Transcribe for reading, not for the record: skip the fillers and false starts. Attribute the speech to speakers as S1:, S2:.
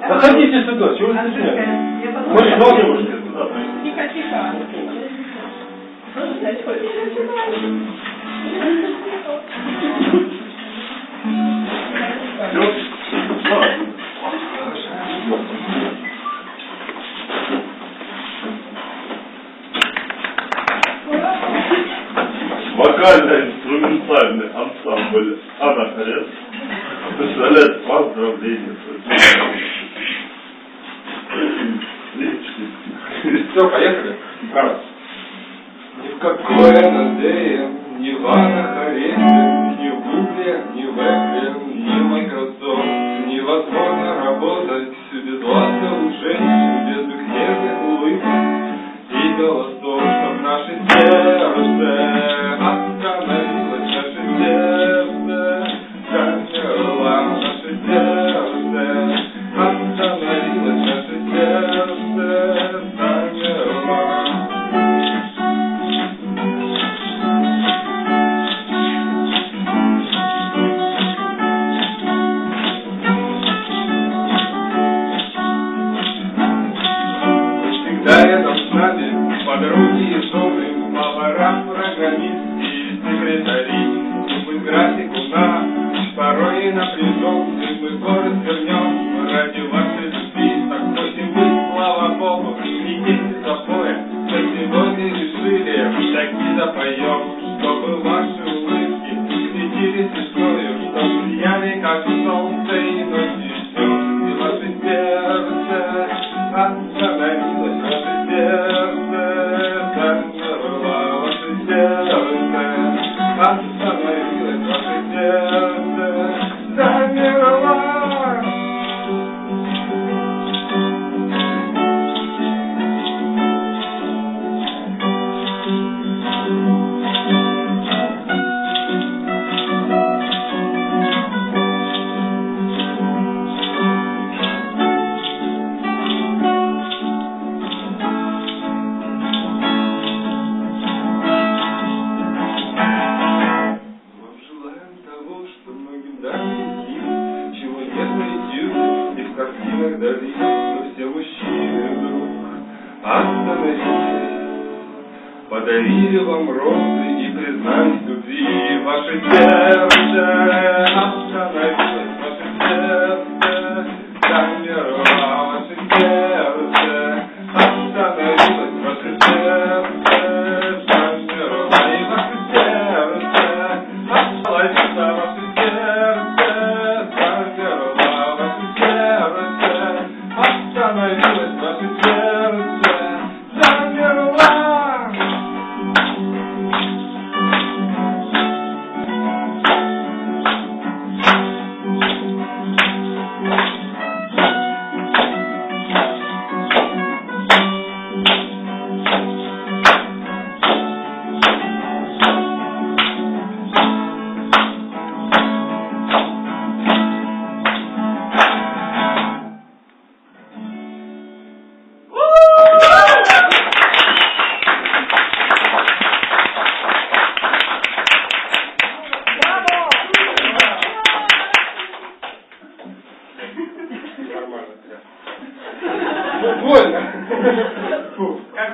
S1: Заходите сюда, чего вы стесняетесь? Мы же должны уже сюда.
S2: Тихо, тихо.
S3: Вокально-инструментальный ансамбль «Анахрест» представляет поздравления.
S1: Все, поехали. Раз.
S4: Ни в какое надея, ни в Анахаресте, ни в Гугле, ни в Apple, ни в Microsoft невозможно работать без ласковых женщин, без их нежных улыбок и голосов, чтоб наше сердце остановилось, наше сердце замерло, наше сердце остановилось, наше сердце замерло. Всегда рядом с нами подруги и жены, повара, программисты и секретари. Мы графику на порой напряженный, мы город вернем ради вашей любви. Так просим быть, слава Богу, не дети запоя, мы сегодня решили таки запоем, чтобы ваши улыбки светились весною, чтоб сияли как солнце и ночью днем, и ваше сердце остановилось, ваше сердце замерло, ваше сердце остановилось, ваше сердце замерло. Дали, но все мужчины вдруг остановились, подарили вам розы и признались в любви. Ваше сердце остановилось, ваше сердце замерло, ваше сердце остановилось, ваше сердце замерло, и ваше сердце осталось, ваше сердце замерло, ваше сердце остановилось, ваше сердце замерло.
S1: Больно. Фу. Как